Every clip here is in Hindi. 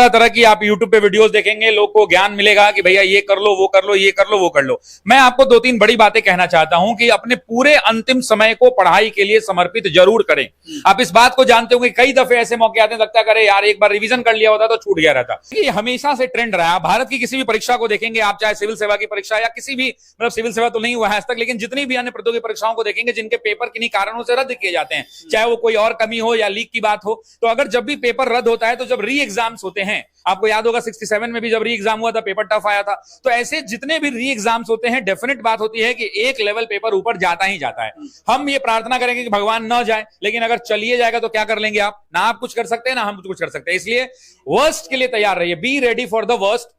तरह तरह की आप यूट्यूब पे वीडियोस देखेंगे, लोग को ज्ञान मिलेगा कि भैया ये कर लो, वो कर लो, ये कर लो, वो कर लो। मैं आपको दो तीन बड़ी बातें कहना चाहता हूं कि अपने पूरे अंतिम समय को पढ़ाई के लिए समर्पित जरूर करें। आप इस बात को जानते होंगे, कई दफे ऐसे मौके आते हैं, लगता करे यार एक बार रिवीजन कर लिया होता तो छूट गया रहता। ये हमेशा से ट्रेंड रहा। भारत की किसी भी परीक्षा को देखेंगे आप, चाहे सिविल सेवा की परीक्षा या किसी भी, मतलब सिविल सेवा तो नहीं हुआ है आज तक, लेकिन जितनी भी अन्य प्रतियोगी परीक्षाओं को देखेंगे जिनके पेपर किन्हीं कारणों से रद्द किए जाते हैं, चाहे वो कोई और कमी हो या लीक की बात हो, तो अगर जब भी पेपर रद्द होता है तो जब री एग्जाम्स होते हैं, आपको याद होगा 67 में भी जब री एग्जाम हुआ था पेपर टफ आया था, तो ऐसे जितने भी री एग्जाम्स होते हैं, डेफिनेट बात होती है कि एक लेवल पेपर ऊपर जाता ही जाता है। हम ये प्रार्थना करेंगे कि भगवान न जाए, लेकिन अगर चलिए जाएगा तो क्या कर लेंगे आप? ना आप कुछ कर सकते हैं ना हम कुछ कर सकते हैं। इसलिए वर्स्ट के लिए तैयार रहिए, be ready for the worst.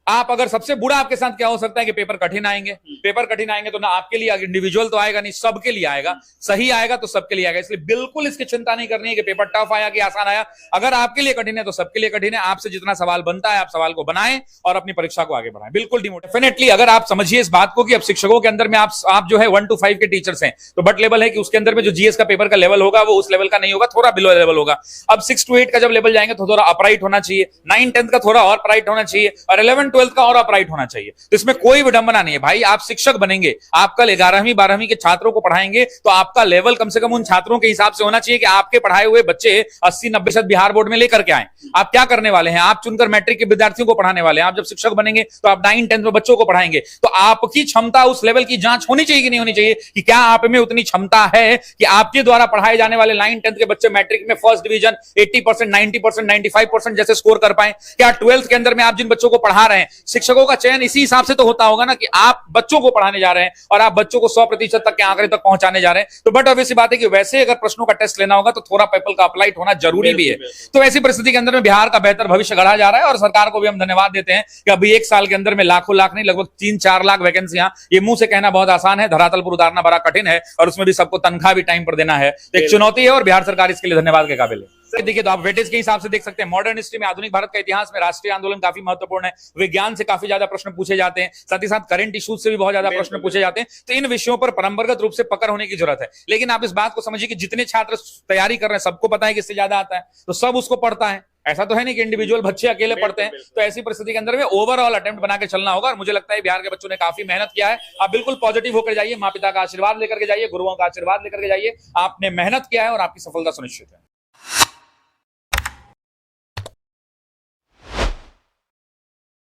आप अगर सबसे बुरा आपके साथ क्या हो सकता है कि पेपर कठिन आएंगे, पेपर कठिन आएंगे तो ना आपके लिए इंडिविजुअल तो आएगा नहीं, सबके लिए आएगा। सही आएगा तो सबके लिए आएगा, इसलिए बिल्कुल इसकी चिंता नहीं करनी है कि पेपर टफ आया कि आसान आया। अगर आपके लिए कठिन है तो सबके लिए कठिन है। आपसे जितना सवाल बनता है आप सवाल को बनाएं और अपनी परीक्षा को आगे बढ़ाएं, बिल्कुल डेफिनेटली। अगर आप समझिए इस बात को कि अब शिक्षकों के अंदर में आप जो है 1 to 5 के टीचर्स हैं, तो बट लेवल है कि उसके अंदर में जो जीएस का पेपर का लेवल होगा वो उस लेवल का नहीं होगा, थोड़ा बिलो लेवल होगा। अब 6 to 8 का जब लेवल जाएंगे तो थोड़ा अपराइट होना चाहिए, 9 10 का थोड़ा और अपराइट होना चाहिए, और 11 12 का और अपराइट होना चाहिए। तो इसमें कोई विडंबना नहीं है भाई। आप शिक्षक बनेंगे, आप कल 11वीं 12वीं के छात्रों को पढ़ाएंगे, तो आपका लेवल कम से कम उन छात्रों के हिसाब से होना चाहिए कि आपके पढ़ाए हुए बच्चे 80-90% बिहार बोर्ड में लेकर के आए। आप क्या करने वाले हैं? आप चुनकर मैट्रिक के विद्यार्थियों को पढ़ाने वाले हैं। आप जब शिक्षक बनेंगे तो आप 9 10 में बच्चों को पढ़ाएंगे, तो आपकी क्षमता उस लेवल की जांच होनी चाहिए कि नहीं होनी चाहिए, कि क्या आप में उतनी क्षमता है कि आपके द्वारा पढ़ाए जाने वाले 9 10 के बच्चे मैट्रिक में फर्स्ट डिवीजन 80%, 90%, 95% जैसे स्कोर कर पाए? क्या 12th के अंदर में आप जिन बच्चों को पढ़ा रहे हैं, शिक्षकों का चयन इसी हिसाब से तो होता होगा ना कि आप बच्चों को पढ़ाने जा रहे हैं और आप बच्चों को 100% तक के आंकड़े तक पहुंचाने जा रहे हैं। तो बट ऑब्वियस बात है कि वैसे अगर प्रश्नों का टेस्ट लेना होगा तो थोड़ा पेपर का अप्लाइट होना जरूरी भी है। तो ऐसी परिस्थिति के अंदर में बिहार का बेहतर भविष्य गढ़ा जा रहा है, और सरकार को भी हम धन्यवाद देते हैं कि अभी 1 साल के अंदर में लाखों लाख नहीं, लगभग 3-4 लाख वैकेंसियां, ये मुंह से कहना बहुत आसान है, धरातल पर उतारना बड़ा कठिन है, और उसमें भी सबको तनख्वाह भी टाइम पर देना है। एक चुनौती है और बिहार सरकार इसके लिए धन्यवाद के काबिल है। देखिए, तो आप वेटेज के हिसाब से देख सकते हैं, मॉडर्न हिस्ट्री में, आधुनिक भारत का इतिहास में राष्ट्रीय आंदोलन काफी महत्वपूर्ण है। विज्ञान से काफी ज्यादा प्रश्न पूछे जाते हैं, साथ ही साथ करंट इश्यूज से भी बहुत ज्यादा प्रश्न पूछे जाते हैं। तो इन विषयों पर परंपरागत रूप से पकड़ होने की जरूरत है। लेकिन आप इस बात को समझिए कि जितने छात्र तैयारी कर रहे हैं सबको पता है कि इससे ज्यादा आता है, तो सब उसको पढ़ता है। ऐसा तो है नहीं कि इंडिविजुअल बच्चे अकेले पढ़ते हैं। तो ऐसी परिस्थिति के अंदर में ओवरऑल अटेम्प्ट बना के चलना होगा, और मुझे लगता है बिहार के बच्चों ने काफी मेहनत किया है। आप बिल्कुल पॉजिटिव होकर जाइए, माता पिता का आशीर्वाद लेकर के जाइए, गुरुओं का आशीर्वाद लेकर के जाइए। आपने मेहनत किया है और आपकी सफलता सुनिश्चित है।